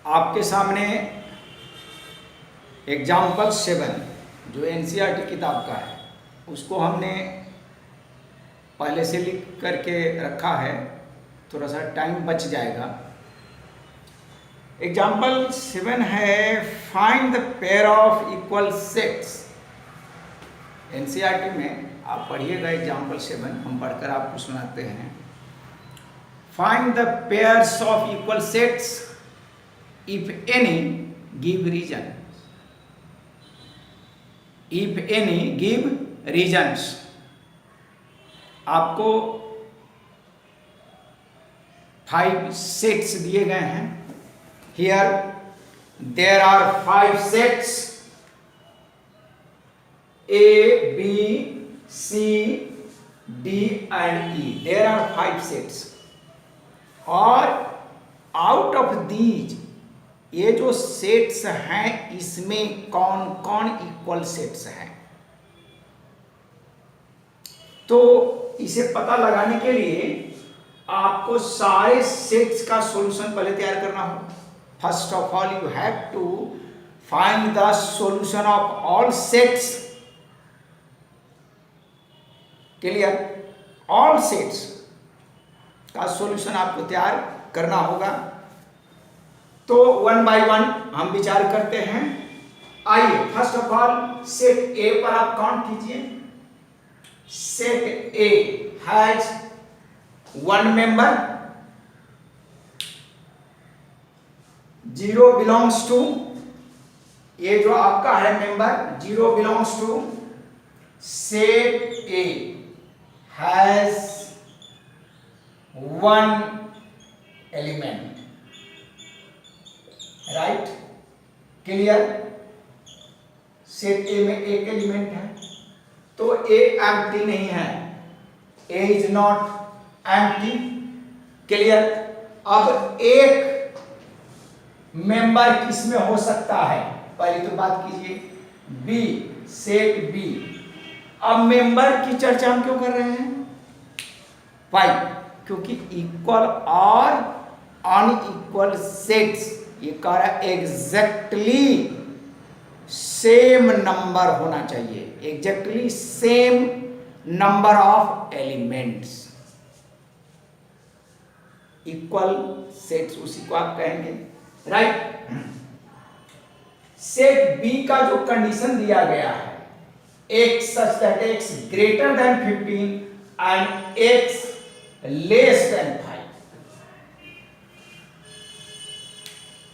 आपके सामने एग्जाम्पल 7 जो एनसीईआरटी किताब का है उसको हमने पहले से लिख करके रखा है, थोड़ा सा टाइम बच जाएगा। एग्जाम्पल 7 है find the pair of equal sets. NCERT में आप पढ़िएगा एग्जाम्पल 7, हम पढ़कर आपको सुनाते हैं। Find the pairs of equal sets if any give reason. If any give reasons. आपको 5 सेट्स दिए गए हैं। Here there are 5 sets A, B, C, D and E. There are 5 sets. और आउट ऑफ दीज ये जो sets हैं इसमें कौन कौन इक्वल सेट्स हैं, तो इसे पता लगाने के लिए आपको सारे सेट्स का सॉल्यूशन पहले तैयार करना होगा। First of all you have to find the solution of all sets. Clear? All sets का सॉल्यूशन आपको तैयार करना होगा। तो 1 बाय 1 हम विचार करते हैं। आइए first of all set A पर आप काउंट कीजिए। Set A has 1 member, 0 belongs to, ये जो आपका है member 0 belongs to. Set A has 1 element, right? Clear? Set A में एक एलिमेंट है तो ए एम्प्टी नहीं है, A is not empty. Clear? अब एक मेंबर किसमें हो सकता है, पहली तो बात कीजिए बी, सेट बी। अब मेंबर की चर्चा हम क्यों कर रहे हैं? वाई? क्योंकि इक्वल और अनइक्वल सेट्स ये कह रहा है एग्जैक्टली सेम नंबर होना चाहिए, exactly same number of elements. Equal sets उसी को आप कहेंगे, राइट? सेट बी का जो कंडीशन दिया गया है x such that x greater than 15 and x less than 5,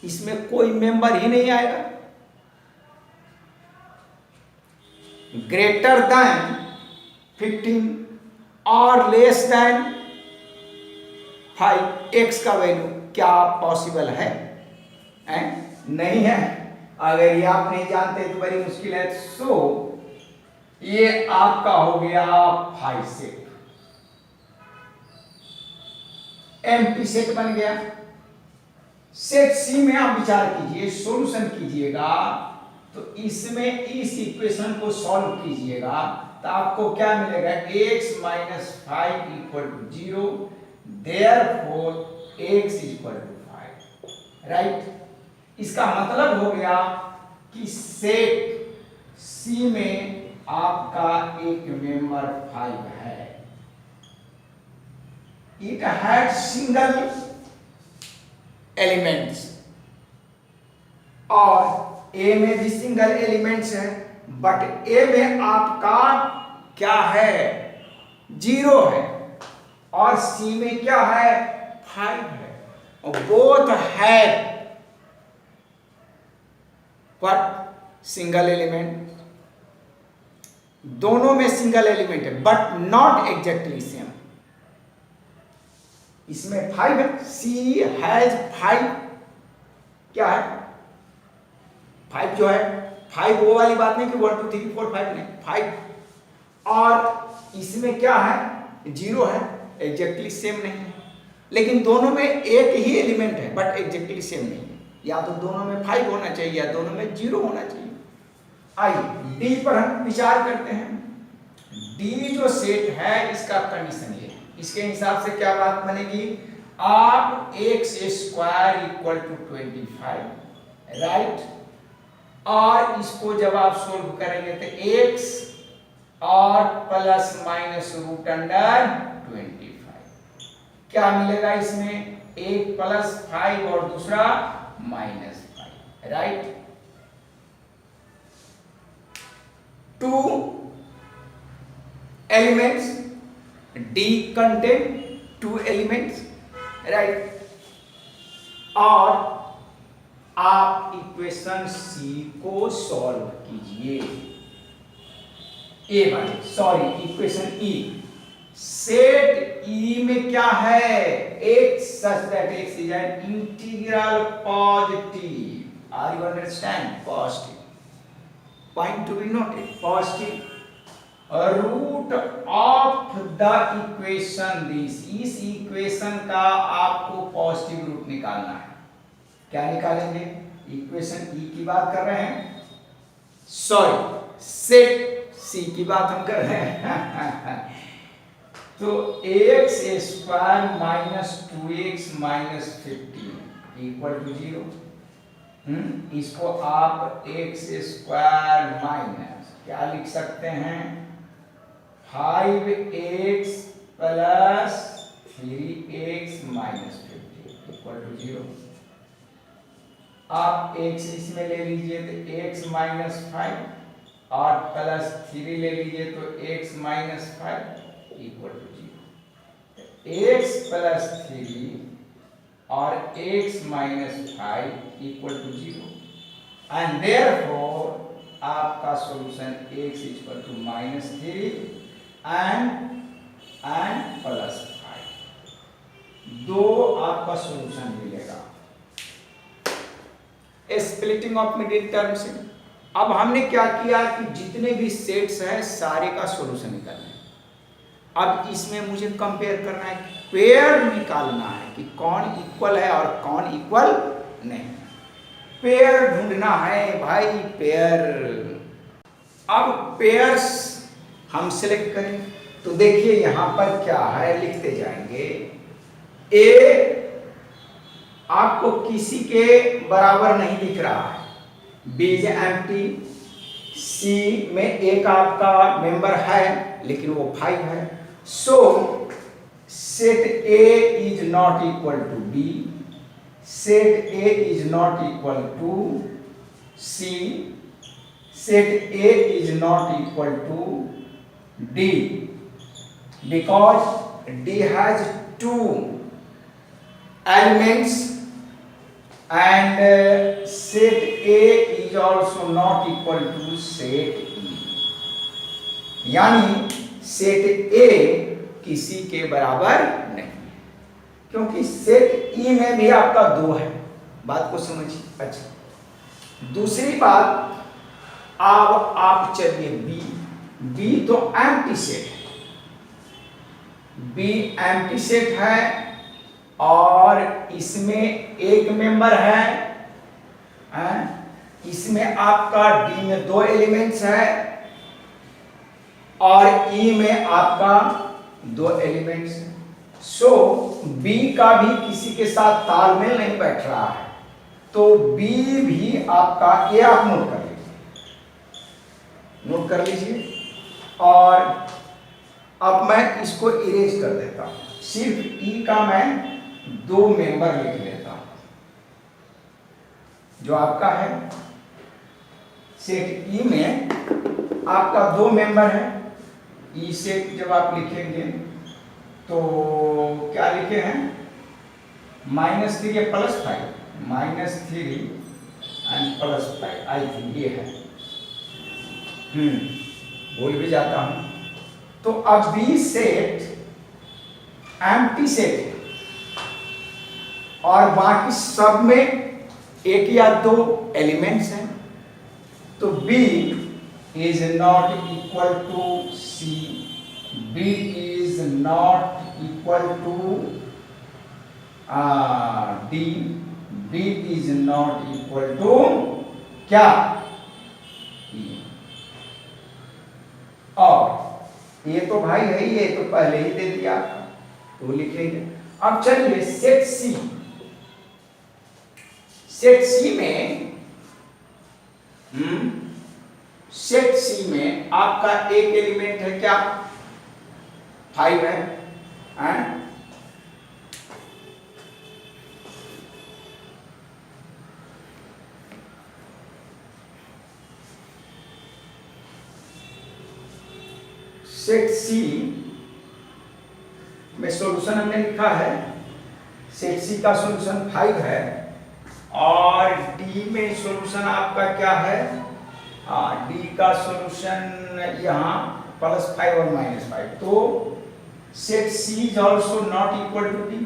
इसमें कोई मेंबर ही नहीं आएगा। ग्रेटर देन 15 और लेस देन 5, x का वैल्यू क्या पॉसिबल है? नहीं है। अगर ये आप नहीं जानते तो बड़ी मुश्किल है। सो ये आपका हो गया 5 सेट, एम्प्टी सेट बन गया। सेट सी में आप विचार कीजिए, सॉल्यूशन कीजिएगा, तो इसमें इस इक्वेशन को सॉल्व कीजिएगा तो आपको क्या मिलेगा? x minus 5 equal to 0, therefore x equal to 5, right? इसका मतलब हो गया कि सेट सी में आपका एक मेंबर 5 है। इट हैड सिंगल एलिमेंट्स, और ए में भी सिंगल एलिमेंट्स है, बट ए में आपका क्या है? 0 है, और सी में क्या है? 5 है। और बोथ है व्हाट? Single element. दोनों में सिंगल एलिमेंट है बट नॉट एग्जैक्टली सेम। इसमें 5 है, सी हैज 5, क्या है? 5 जो है 5 वो वाली बात नहीं कि 1 2 3 4 5 नहीं, 5। और इसमें क्या है? 0 है, एग्जैक्टली सेम नहीं है। लेकिन दोनों में एक ही एलिमेंट है बट एग्जैक्टली सेम नहीं है। या तो दोनों में 5 होना चाहिए या दोनों में 0 होना चाहिए। आइए डी पर हम विचार करते हैं। डी जो सेट है इसका कंडीशन ये है, इसके हिसाब से क्या बात बनेगी? आप x square equal to 25, right. और इसको जब आप सोल्व करेंगे तो x और प्लस माइनस रूट अंडर 25, क्या मिलेगा इसमें? एक प्लस 5 और दूसरा minus 5, right. 2 elements, D contain 2 elements, right. और आप इक्वेशन C को सॉल्व कीजिए। ए वाली, sorry, equation E। Set E में क्या है? x such that x is an integral positive. Are you understand? Positive. Point to be noted. Positive. Root of the equation this, इस equation का आपको positive root निकालना है। क्या निकालेंगे? इक्वेशन ई की बात कर रहे हैं, सॉरी सेट सी की बात हम कर रहे हैं। तो x square minus 2x minus 15 equal to 0। इसको आप एक्स स्क्वायर माइनस क्या लिख सकते हैं? 5x plus 3x minus 50 equal to 0। आप x इसमें ले लीजिए तो x माइनस 5 और प्लस 3 ले लीजिए तो x minus 5 equal to 0। x plus 3 और x minus 5 equal to 0 and therefore आपका solution x equal to minus 3 and plus 5, दो आपका सॉल्यूशन मिलेगा स्प्लिटिंग ऑफ मिडिल टर्म से। अब हमने क्या किया कि जितने भी सेट्स हैं सारे का सॉल्यूशन निकालना है। अब इसमें मुझे कंपेयर करना है, पेयर निकालना है कि कौन इक्वल है और कौन इक्वल नहीं। पेयर ढूंढना है भाई, पेयर। अब पेयर्स हम सिलेक्ट करें तो देखिए यहां पर क्या है, लिखते जाएंगे। ए आपको किसी के बराबर नहीं दिख रहा है, बी इज एम्प्टी, सी में एक आपका मेंबर है लेकिन वो 5 है। So set A is not equal to B, set A is not equal to C, set A is not equal to D, because D has 2 elements and set A is also not equal to set E, यानी set A किसी के बराबर नहीं, क्योंकि set E में भी आपका 2 है। बात को समझिए। अच्छा, दूसरी बात, अब आप चलिए बी तो एम्प्टी सेट है, बी एम्प्टी सेट है और इसमें एक मेंबर है, इसमें आपका डी में 2 एलिमेंट्स है और ई में आपका 2 एलिमेंट्स है। सो बी का भी किसी के साथ तालमेल नहीं बैठ रहा है, तो बी भी आपका, ये आप नोट कर लीजिए। और अब मैं इसको इरेज कर देता हूं, सिर्फ ई का मैं 2 मेंबर लिख लेता हूं। जो आपका है सेट ई में आपका 2 मेंबर है। ई सेट जब आप लिखेंगे तो क्या लिखे हैं? -3 या +5, -3 एंड +5, आई थिंक ये है। भूल भी जाता हूं। तो अब बी सेट एम्प्टी सेट है और बाकी सब में 1 या 2 एलिमेंट्स हैं, तो B is not equal to C, B is not equal to D, B is not equal to क्या? और ये तो भाई है, ये तो पहले ही दे दिया, तो लिखेंगे। अब चलिए सेट सी, सेट सी में सेट सी में आपका एक एलिमेंट है क्या, 5 है, सेट सी में सॉल्यूशन हमने लिखा है, सेट सी का सॉल्यूशन 5 है और डी में सॉल्यूशन आपका क्या है, डी का सॉल्यूशन यहाँ +5 और -5, तो set C is also not equal to D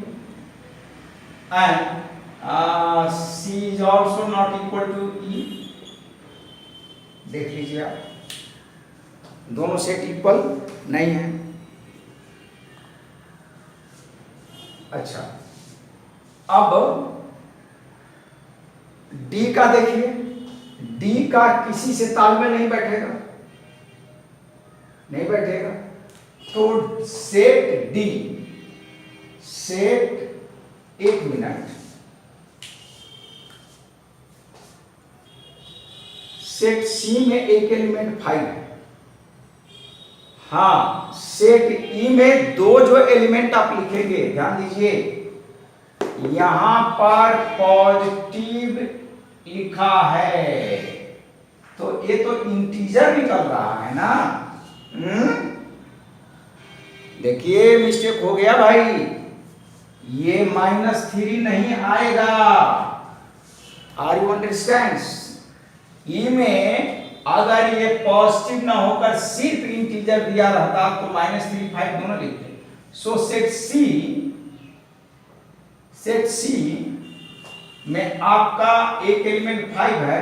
and C is also not equal to E. देख लीजिए आप, दोनों सेट इक्वल नहीं है। अच्छा, अब डी का देखिए, डी का किसी से तालमेल नहीं बैठेगा, नहीं बैठेगा, तो सेट डी, सेट, एक मिनट, सेट सी में एक एलिमेंट 5 है, हाँ, सेट ई में दो जो एलिमेंट आप लिखेंगे, ध्यान दीजिए, यहां पर पॉजिटिव लिखा है, तो ये तो इंटीजर निकल रहा है ना। देखिए मिस्टेक हो गया भाई, ये -3 नहीं आएगा, आर यू अंडरस्टैंड। ई में अगर ये पॉजिटिव ना होकर सिर्फ इंटीजर दिया रहता तो -3 5 दोनों लिखते। सो सेट सी में आपका एक एलिमेंट 5 है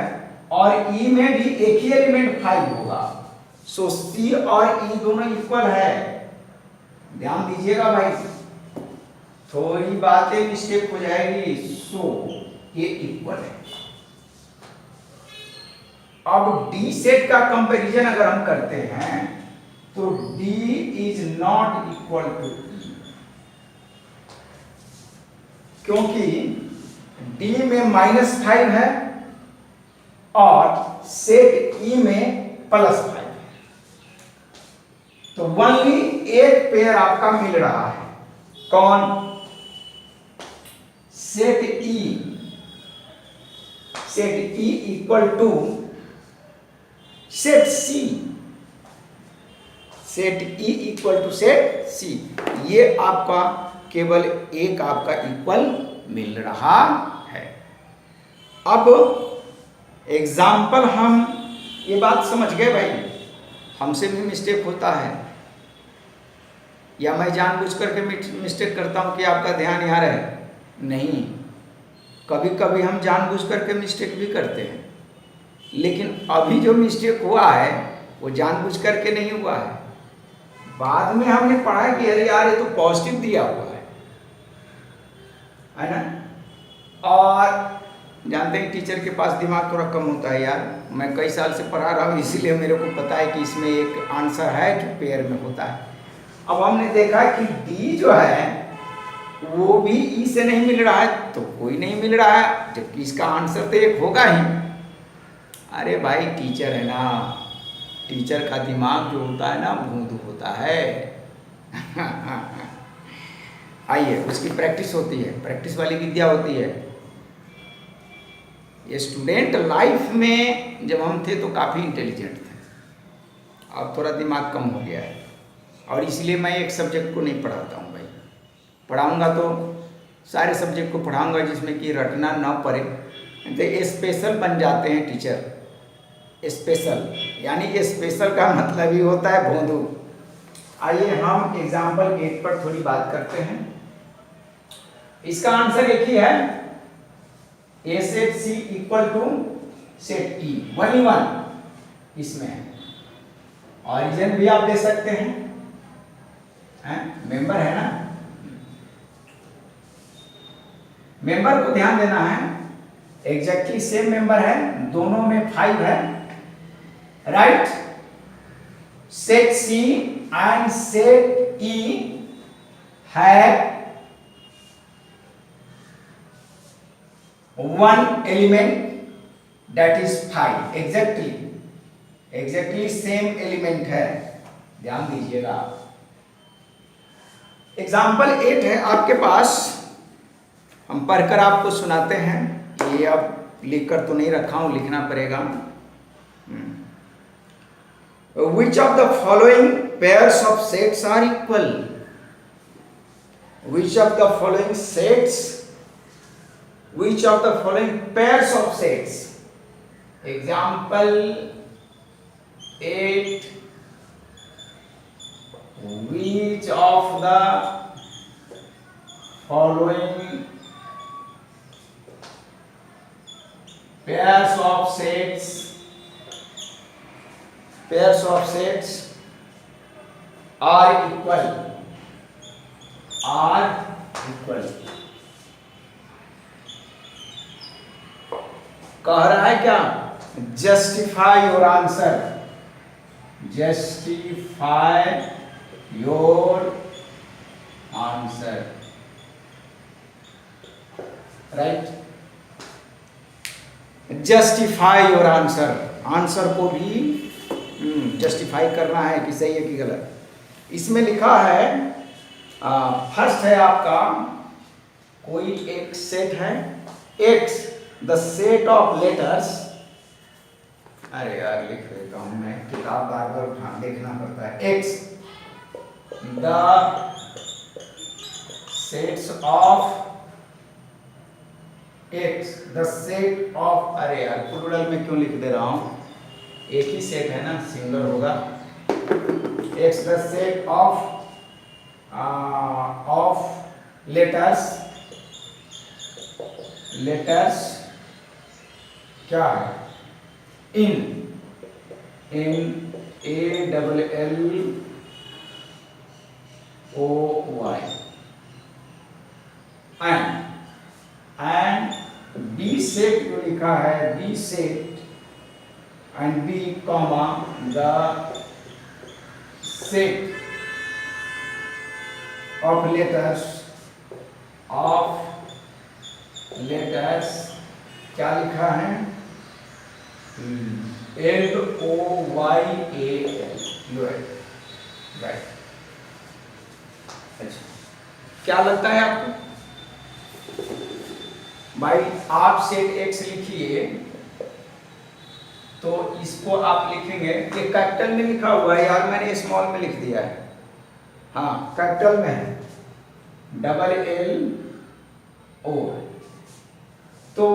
और ई में भी एक ही एलिमेंट 5 होगा, सो सी और ई दोनों इक्वल है। ध्यान दीजिएगा भाई, थोड़ी बातें मिस्टेक हो जाएगी, सो ये इक्वल है। अब डी सेट का कंपैरिजन अगर हम करते हैं तो D is not equal to E, क्योंकि डी में -5 है और सेट ई में +5 है, तो ओनली एक पेयर आपका मिल रहा है, कौन, set E equal to set C, set E equal to set C, ये आपका केवल एक आपका इक्वल मिल रहा है। अब एग्जाम्पल, हम ये बात समझ गए भाई, हमसे भी मिस्टेक होता है, या मैं जानबूझ करके मिस्टेक करता हूं कि आपका ध्यान यहाँ रहे, नहीं, कभी कभी हम जानबूझ करके मिस्टेक भी करते हैं, लेकिन अभी जो मिस्टेक हुआ है वो जानबूझ करके नहीं हुआ है, बाद में हमने पढ़ा कि अरे यार ये तो पॉजिटिव दिया हुआ है ना। और जानते हैं टीचर के पास दिमाग थोड़ा कम होता है यार, मैं कई साल से पढ़ा रहा हूँ, इसीलिए मेरे को पता है कि इसमें एक आंसर है जो पेयर में होता है। अब हमने देखा कि डी जो है वो भी ई से नहीं मिल रहा है, तो कोई नहीं मिल रहा है, जबकि इसका आंसर तो एक होगा ही। अरे भाई टीचर है ना, टीचर का दिमाग जो होता है ना भूंदू होता है। आइए, उसकी प्रैक्टिस होती है, प्रैक्टिस वाली विद्या होती है। ये स्टूडेंट लाइफ में जब हम थे तो काफ़ी इंटेलिजेंट थे, अब थोड़ा दिमाग कम हो गया है, और इसलिए मैं एक सब्जेक्ट को नहीं पढ़ाता हूँ भाई, पढ़ाऊँगा तो सारे सब्जेक्ट को पढ़ाऊँगा जिसमें कि रटना ना पड़े, तो स्पेशल बन जाते हैं टीचर। स्पेशल यानी स्पेशल का मतलब ही होता है भोंदू। आइए हम एग्जाम्पल 8 पर थोड़ी बात करते हैं। इसका आंसर एक ही है, A set C equal to set E, 1 ही 1 इसमें है। ऑरिजिन भी आप दे सकते हैं, मेंबर है ना, मेंबर को ध्यान देना है, एग्जैक्टली सेम मेंबर है, दोनों में 5 है, right. Set C and set E have one element, that is 5. Exactly same element है, ध्यान दीजिएगा। एग्जाम्पल 8 है आपके पास, हम पढ़कर आपको सुनाते हैं। ये अब लिखकर तो नहीं रखा हूं, लिखना पड़ेगा। Which of the following pairs of sets are equal? Which of the following sets? Which of the following pairs of sets? Example 8. Which of the following pairs of sets are equal? कह रहा है क्या? Justify your answer, justify your answer, right? justify your answer, answer को भी justify करना है कि सही है कि गलत। इसमें लिखा है फर्स्ट है आपका, कोई एक सेट है x, the set of letters. अरे यार लिख देता हूं मैं, किताब बार बार देखना पड़ता है। x, the sets of x, the set of, अरे यार प्लूरल में क्यों लिख दे रहा हूं, एक ही सेट है ना, सिंगुलर होगा। x, the set of letters क्या है? in ALLOY and B set जो लिखा है, B set and B comma the set of letters क्या लिखा है? LOYAL, right. अच्छा, क्या लगता है आपको भाई? आप सेट x लिखिए तो इसको आप लिखेंगे, ये कैपिटल में लिखा हुआ है यार, मैंने स्मॉल में लिख दिया है। हाँ कैपिटल में है, LLO, तो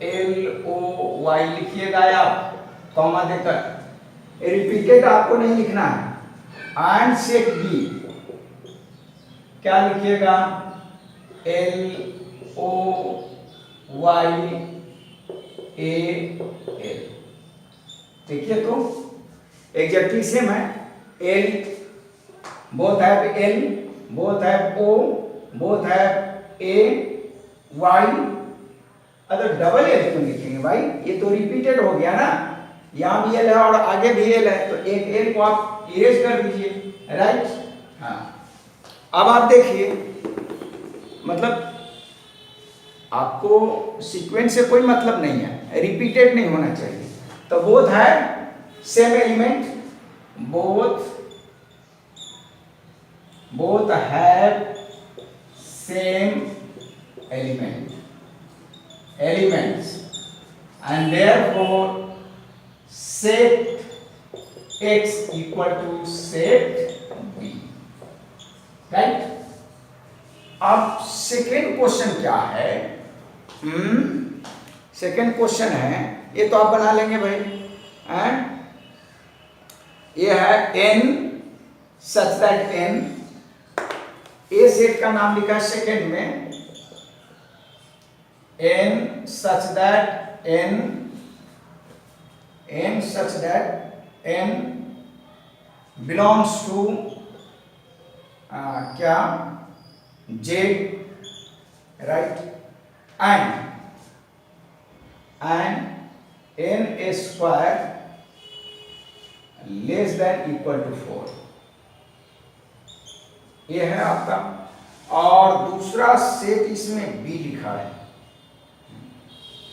ALOY लिखिएगा आप कॉमा देकर, रिपीटेड आपको नहीं लिखना है। एंड सेट बी क्या लिखिएगा? LOYAL। देखिए तो एग्जैक्टली सेम है। L both have L, both have O, both have A, Y। अगर डबल एल क्यों लिखेंगे भाई? ये तो रिपीटेड हो गया ना, यहाँ भी एल है और आगे भी एल है, तो एक एल को आप इरेज कर दीजिए, राइट। हाँ, अब आप देखिए, मतलब आपको सीक्वेंस से कोई मतलब नहीं है, रिपीटेड नहीं होना चाहिए। तो बोथ है same element, both have same elements and therefore set x equal to set b, right? अब सेकेंड क्वेश्चन क्या है? सेकेंड क्वेश्चन है, ये तो आप बना लेंगे भाई। एंड ये है n such that n, A set का नाम लिखा है सेकेंड में, n such that n belongs to क्या? Z, right? and n square less than equal to 4। ये है आपका और दूसरा सेट इसमें बी लिखा है,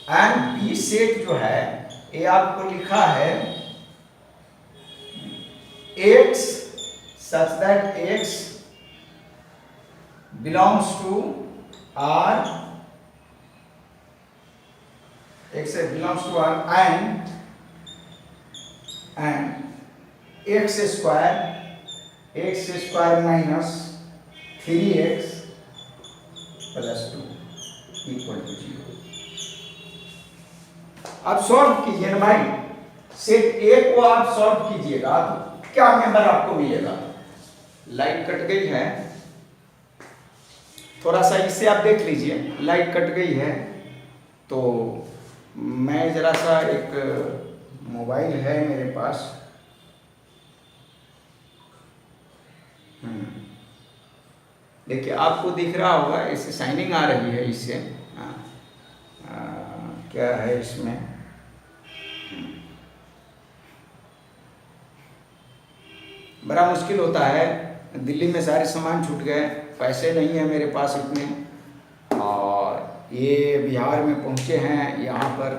एंड बी सेट जो है ये आपको लिखा है x such that x belongs to R, x belongs to R and x square minus 3x plus 2 equal to 0। आप सॉल्व कीजिए ना भाई, सेट ए को आप सॉल्व कीजिएगा तो क्या मेंबर आपको मिलेगा। लाइट कट गई है, थोड़ा सा इससे आप देख लीजिए, लाइट कट गई है तो मैं जरा सा, एक मोबाइल है मेरे पास, देखिए आपको दिख रहा होगा, इससे शाइनिंग आ रही है, इससे क्या है इसमें, बड़ा मुश्किल होता है। दिल्ली में सारे सामान छूट गए, पैसे नहीं है मेरे पास इतने, और ये बिहार में पहुँचे हैं यहाँ पर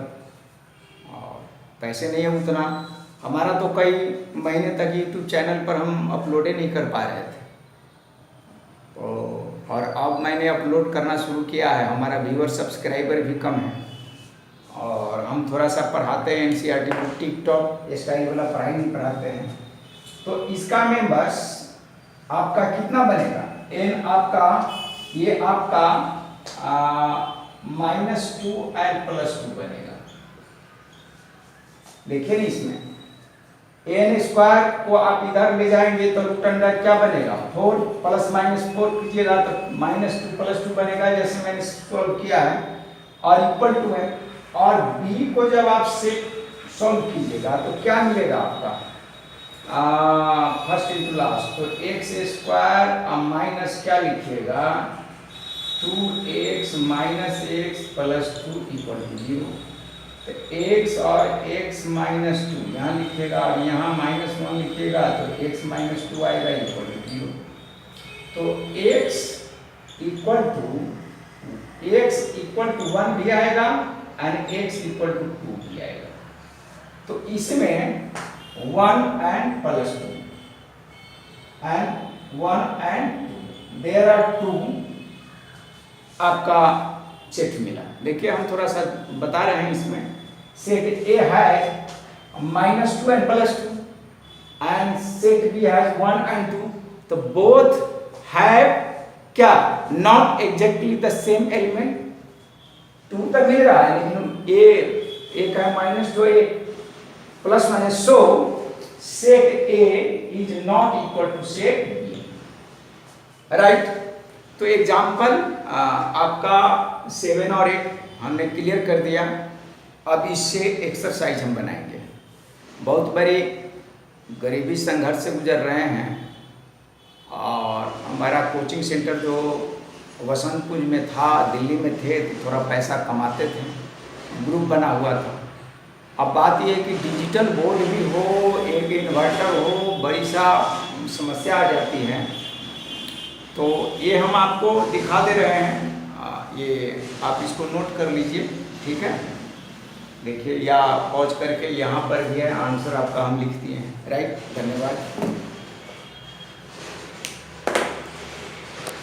और पैसे नहीं है उतना। हमारा तो कई महीने तक यूट्यूब चैनल पर हम अपलोड ही नहीं कर पा रहे थे, तो और अब मैंने अपलोड करना शुरू किया है। हमारा व्यूअर सब्सक्राइबर भी कम है और हम थोड़ा सा पढ़ाते हैं NCERT को, टिकटॉक स्टाइल वाला पढ़ाई नहीं पढ़ाते हैं। तो इसका मेंबर्स आपका कितना बनेगा, n आपका, ये आपका -2 एंड +2 बनेगा। देखिए ना इसमें n स्क्वायर को आप इधर ले जाएंगे तो रूट अंडर क्या बनेगा 4, प्लस माइनस 4 कीजिएगा तो -2 + 2 बनेगा, जैसे मैंने सॉल्व किया है, और इक्वल टू है। और b को जब आप सॉल्व कीजिएगा तो क्या मिलेगा आपका, फर्स्ट इंटू लास्ट, तो x स्क्वायर माइनस क्या लिखिएगा 2x - x + 2 इक्वल टू 0। तो x और x - 2 यहाँ लिखिएगा और यहाँ -1 लिखिएगा तो x - 2 आएगा इक्वल टू 0। तो x इक्वल टू 1 भी आएगा एंड x इक्वल टू 2 भी आएगा। तो इसमें 1 and +2 and 1 and 2, there are 2 आपका सेट मिला। देखिए हम थोड़ा सा बता रहे हैं इसमें, सेट A है -2 and +2 and set B has 1 and 2, तो both have क्या, not exactly the same element, 2 तक मिल रहा है लेकिन एक है -2 एक plus minus, so set A is not equal to set B, right. तो एग्जाम्पल आपका 7 और 8 हमने क्लियर कर दिया। अब इससे एक्सरसाइज हम बनाएंगे। बहुत बड़ी गरीबी संघर्ष से गुजर रहे हैं और हमारा कोचिंग सेंटर जो वसंतपुर में था, दिल्ली में थे, तो थोड़ा पैसा कमाते थे, ग्रुप बना हुआ था। अब बात यह है कि डिजिटल बोर्ड भी हो, एक इन्वर्टर हो, बड़ी सा समस्या आ जाती है। तो ये हम आपको दिखा दे रहे हैं, ये आप इसको नोट कर लीजिए, ठीक है। देखिए या पॉज करके यहाँ पर भी है, आंसर आपका हम लिख दिए हैं, राइट। धन्यवाद।